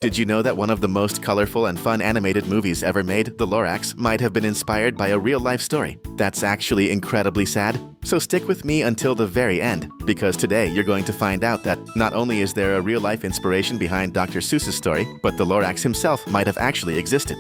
Did you know that one of the most colorful and fun animated movies ever made, The Lorax, might have been inspired by a real-life story? That's actually incredibly sad. So stick with me until the very end, because today you're going to find out that not only is there a real-life inspiration behind Dr. Seuss's story, but the Lorax himself might have actually existed.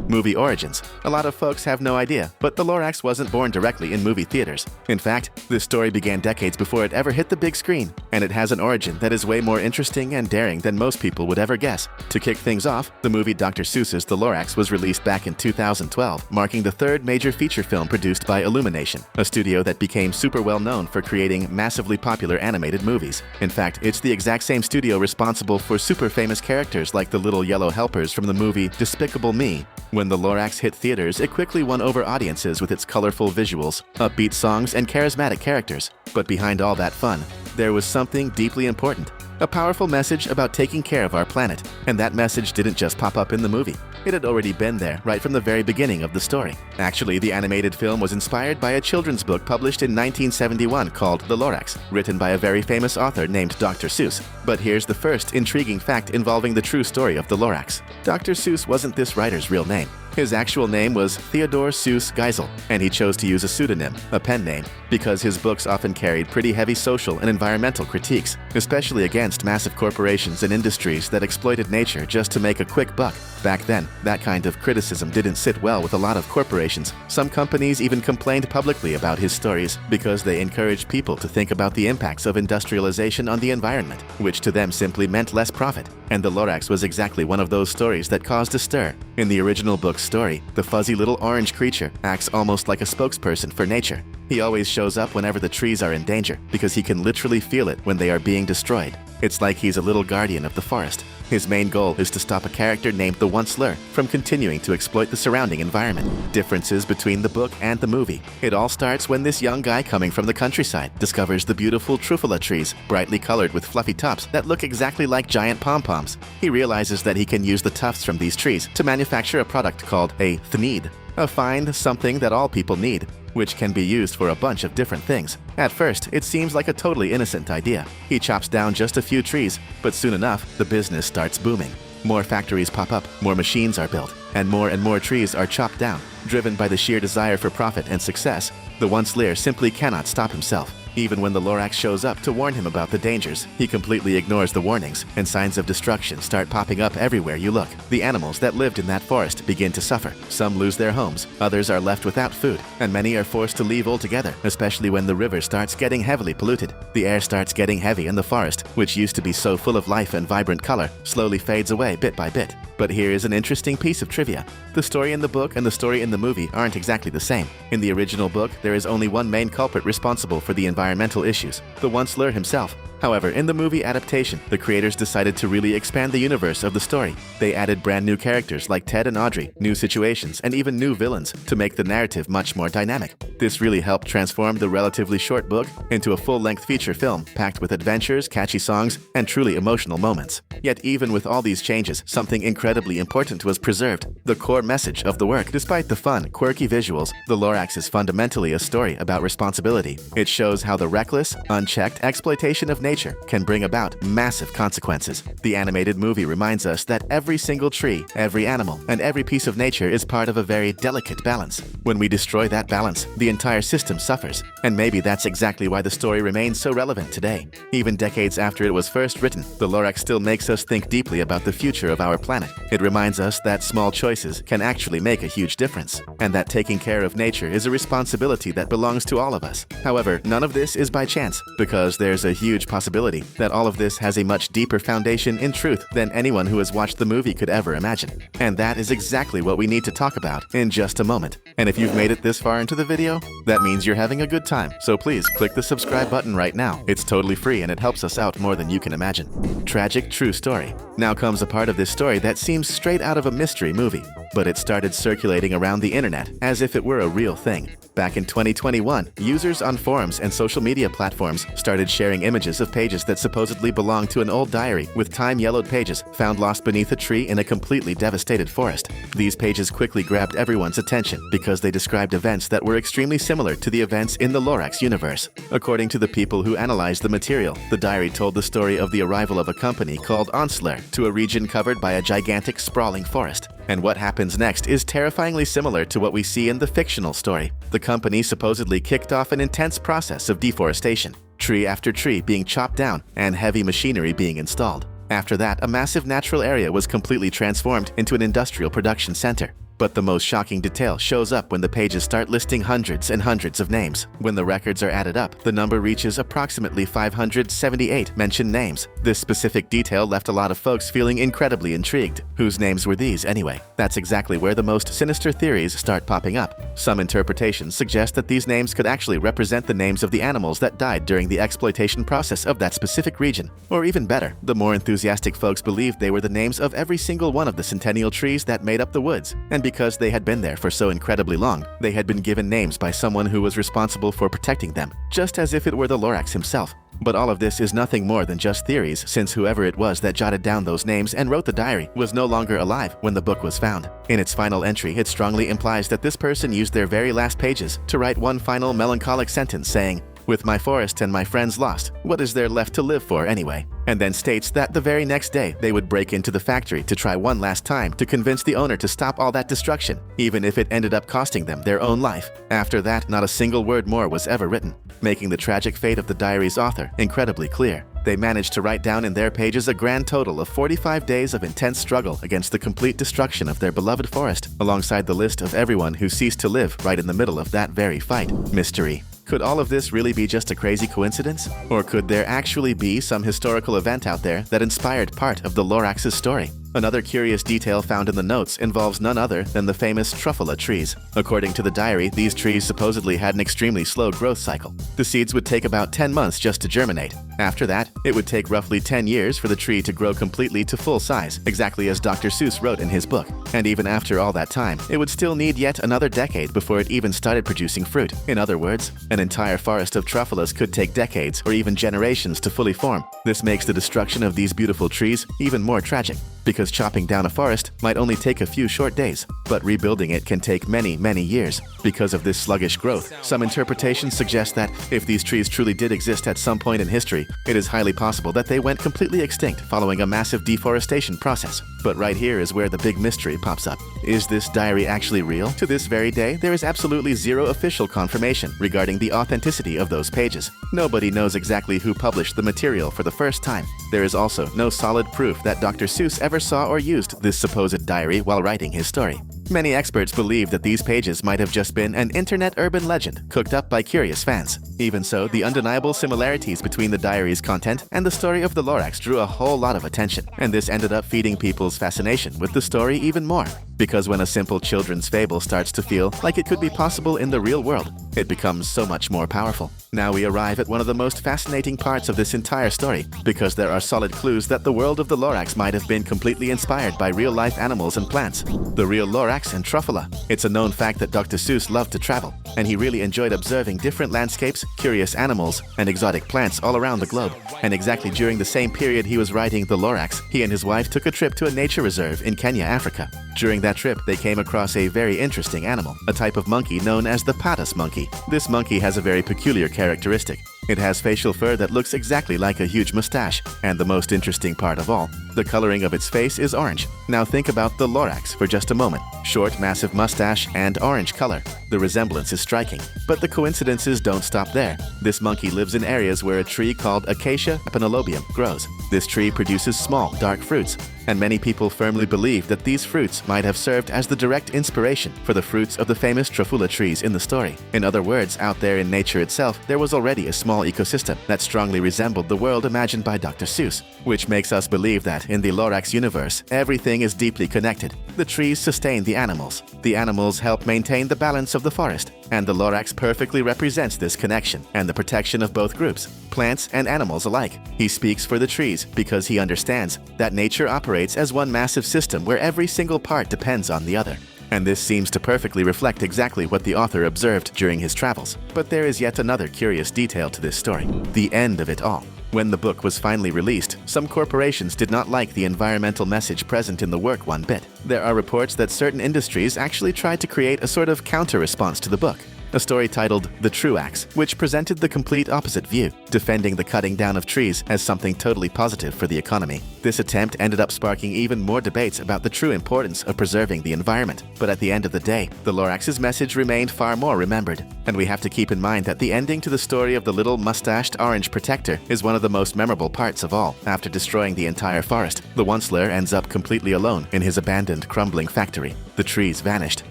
Movie origins. A lot of folks have no idea, but the Lorax wasn't born directly in movie theaters. In fact, this story began decades before it ever hit the big screen, and it has an origin that is way more interesting and daring than most people would ever guess. To kick things off, the movie Dr. Seuss's The Lorax was released back in 2012, marking the third major feature film produced by Illumination, a studio that became super well known for creating massively popular animated movies. In fact, it's the exact same studio responsible for super famous characters like the little yellow helpers from the movie Despicable Me. When the Lorax hit theaters, it quickly won over audiences with its colorful visuals, upbeat songs, and charismatic characters. But behind all that fun, there was something deeply important. A powerful message about taking care of our planet. And that message didn't just pop up in the movie. It had already been there right from the very beginning of the story. Actually, the animated film was inspired by a children's book published in 1971 called The Lorax, written by a very famous author named Dr. Seuss. But here's the first intriguing fact involving the true story of the Lorax. Dr. Seuss wasn't this writer's real name. His actual name was Theodore Seuss Geisel, and he chose to use a pseudonym, a pen name, because his books often carried pretty heavy social and environmental critiques, especially against massive corporations and industries that exploited nature just to make a quick buck. Back then, that kind of criticism didn't sit well with a lot of corporations. Some companies even complained publicly about his stories because they encouraged people to think about the impacts of industrialization on the environment, which to them simply meant less profit. And the Lorax was exactly one of those stories that caused a stir. In the original book's story, the fuzzy little orange creature acts almost like a spokesperson for nature. He always shows up whenever the trees are in danger because he can literally feel it when they are being destroyed. It's like he's a little guardian of the forest. His main goal is to stop a character named the Once-ler from continuing to exploit the surrounding environment. Differences between the book and the movie. It all starts when this young guy coming from the countryside discovers the beautiful Truffles trees, brightly colored with fluffy tops that look exactly like giant pom-poms. He realizes that he can use the tufts from these trees to manufacture a product called a thneed, a fine something that all people need, which can be used for a bunch of different things. At first, it seems like a totally innocent idea. He chops down just a few trees, but soon enough, the business starts booming. More factories pop up, more machines are built, and more trees are chopped down. Driven by the sheer desire for profit and success, the Once-ler simply cannot stop himself. Even when the Lorax shows up to warn him about the dangers, he completely ignores the warnings, and signs of destruction start popping up everywhere you look. The animals that lived in that forest begin to suffer. Some lose their homes, others are left without food, and many are forced to leave altogether, especially when the river starts getting heavily polluted. The air starts getting heavy, and the forest, which used to be so full of life and vibrant color, slowly fades away bit by bit. But here is an interesting piece of trivia. The story in the book and the story in the movie aren't exactly the same. In the original book, there is only one main culprit responsible for the environmental issues, the Once-ler himself. However, in the movie adaptation, the creators decided to really expand the universe of the story. They added brand new characters like Ted and Audrey, new situations, and even new villains to make the narrative much more dynamic. This really helped transform the relatively short book into a full-length feature film packed with adventures, catchy songs, and truly emotional moments. Yet even with all these changes, something incredibly important was preserved: the core message of the work. Despite the fun, quirky visuals, The Lorax is fundamentally a story about responsibility. It shows how the reckless, unchecked exploitation of nature can bring about massive consequences. The animated movie reminds us that every single tree, every animal, and every piece of nature is part of a very delicate balance. When we destroy that balance, the entire system suffers. And maybe that's exactly why the story remains so relevant today. Even decades after it was first written, The Lorax still makes us think deeply about the future of our planet. It reminds us that small choices can actually make a huge difference, and that taking care of nature is a responsibility that belongs to all of us. However, none of this is by chance, because there's a huge possibility that all of this has a much deeper foundation in truth than anyone who has watched the movie could ever imagine. And that is exactly what we need to talk about in just a moment. And if you've made it this far into the video, that means you're having a good time. So please click the subscribe button right now. It's totally free and it helps us out more than you can imagine. Tragic true story. Now comes a part of this story that seems straight out of a mystery movie. but it started circulating around the internet as if it were a real thing. Back in 2021, users on forums and social media platforms started sharing images of pages that supposedly belonged to an old diary with time-yellowed pages found lost beneath a tree in a completely devastated forest. These pages quickly grabbed everyone's attention because they described events that were extremely similar to the events in the Lorax universe. According to the people who analyzed the material, the diary told the story of the arrival of a company called Onsler to a region covered by a gigantic, sprawling forest. And what happens next is terrifyingly similar to what we see in the fictional story. The company supposedly kicked off an intense process of deforestation, tree after tree being chopped down and heavy machinery being installed. After that, a massive natural area was completely transformed into an industrial production center. But the most shocking detail shows up when the pages start listing hundreds and hundreds of names. When the records are added up, the number reaches approximately 578 mentioned names. This specific detail left a lot of folks feeling incredibly intrigued. Whose names were these anyway? That's exactly where the most sinister theories start popping up. Some interpretations suggest that these names could actually represent the names of the animals that died during the exploitation process of that specific region. Or even better, the more enthusiastic folks believed they were the names of every single one of the centennial trees that made up the woods. And because they had been there for so incredibly long, they had been given names by someone who was responsible for protecting them, just as if it were the Lorax himself. But all of this is nothing more than just theories, since whoever it was that jotted down those names and wrote the diary was no longer alive when the book was found. In its final entry, it strongly implies that this person used their very last pages to write one final melancholic sentence saying, "With my forest and my friends lost, what is there left to live for anyway?" And then states that the very next day they would break into the factory to try one last time to convince the owner to stop all that destruction, even if it ended up costing them their own life. After that, not a single word more was ever written, making the tragic fate of the diary's author incredibly clear. They managed to write down in their pages a grand total of 45 days of intense struggle against the complete destruction of their beloved forest, alongside the list of everyone who ceased to live right in the middle of that very fight. Mystery. Could all of this really be just a crazy coincidence? Or could there actually be some historical event out there that inspired part of the Lorax's story? Another curious detail found in the notes involves none other than the famous Truffles trees. According to the diary, these trees supposedly had an extremely slow growth cycle. The seeds would take about 10 months just to germinate. After that, it would take roughly 10 years for the tree to grow completely to full size, exactly as Dr. Seuss wrote in his book. And even after all that time, it would still need yet another decade before it even started producing fruit. In other words, an entire forest of Truffles could take decades or even generations to fully form. This makes the destruction of these beautiful trees even more tragic, because chopping down a forest might only take a few short days, but rebuilding it can take many, many years. Because of this sluggish growth, some interpretations suggest that if these trees truly did exist at some point in history, it is highly possible that they went completely extinct following a massive deforestation process. But right here is where the big mystery pops up. Is this diary actually real? To this very day, there is absolutely zero official confirmation regarding the authenticity of those pages. Nobody knows exactly who published the material for the first time. There is also no solid proof that Dr. Seuss ever saw or used this supposed diary while writing his story. Many experts believe that these pages might have just been an internet urban legend cooked up by curious fans. Even so, the undeniable similarities between the diary's content and the story of the Lorax drew a whole lot of attention, and this ended up feeding people's fascination with the story even more. Because when a simple children's fable starts to feel like it could be possible in the real world, it becomes so much more powerful. Now we arrive at one of the most fascinating parts of this entire story, because there are solid clues that the world of the Lorax might have been completely inspired by real-life animals and plants. The real Lorax and Truffles. It's a known fact that Dr. Seuss loved to travel, and he really enjoyed observing different landscapes, curious animals, and exotic plants all around the globe. And exactly during the same period he was writing the Lorax, he and his wife took a trip to a nature reserve in Kenya, Africa. During that trip, they came across a very interesting animal, a type of monkey known as the patas monkey. This monkey has a very peculiar characteristic. It has facial fur that looks exactly like a huge mustache, and the most interesting part of all, the coloring of its face is orange. Now think about the Lorax for just a moment. Short, massive mustache and orange color. The resemblance is striking. But the coincidences don't stop there. This monkey lives in areas where a tree called Acacia epinolobium grows. This tree produces small, dark fruits, and many people firmly believe that these fruits might have served as the direct inspiration for the fruits of the famous Truffles trees in the story. In other words, out there in nature itself, there was already a small small ecosystem that strongly resembled the world imagined by Dr. Seuss, which makes us believe that in the Lorax universe, everything is deeply connected. The trees sustain the animals help maintain the balance of the forest, and the Lorax perfectly represents this connection and the protection of both groups, plants and animals alike. He speaks for the trees because he understands that nature operates as one massive system where every single part depends on the other. And this seems to perfectly reflect exactly what the author observed during his travels. But there is yet another curious detail to this story: the end of it all. When the book was finally released, some corporations did not like the environmental message present in the work one bit. There are reports that certain industries actually tried to create a sort of counter-response to the book. A story titled The Truax, which presented the complete opposite view, defending the cutting down of trees as something totally positive for the economy. This attempt ended up sparking even more debates about the true importance of preserving the environment. But at the end of the day, the Lorax's message remained far more remembered. And we have to keep in mind that the ending to the story of the little mustached orange protector is one of the most memorable parts of all. After destroying the entire forest, the Onceler ends up completely alone in his abandoned, crumbling factory. The trees vanished,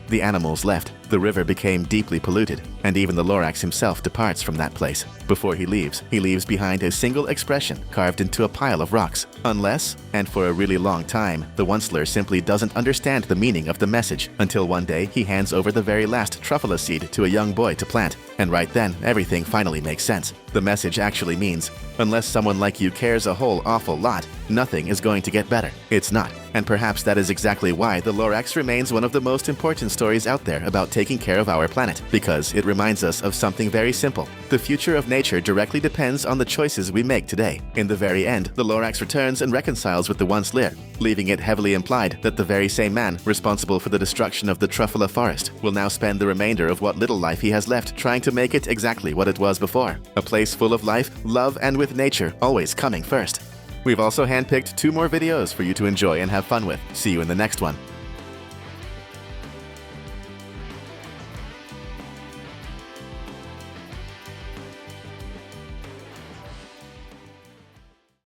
the animals left, the river became deeply polluted, and even the Lorax himself departs from that place. Before he leaves behind a single expression carved into a pile of rocks. Unless, and for a really long time, the Onceler simply doesn't understand the meaning of the message until one day he hands over the very last Truffles seed to a young boy to plant. And right then, everything finally makes sense. The message actually means, unless someone like you cares a whole awful lot, nothing is going to get better. It's not. And perhaps that is exactly why the Lorax remains one of the most important stories out there about taking care of our planet, because it reminds us of something very simple. The future of nature directly depends on the choices we make today. In the very end, the Lorax returns and reconciles with the Onceler, leaving it heavily implied that the very same man responsible for the destruction of the Truffle forest will now spend the remainder of what little life he has left trying to make it exactly what it was before. A place full of life, love, and with nature always coming first. We've also handpicked 2 more videos for you to enjoy and have fun with. See you in the next one.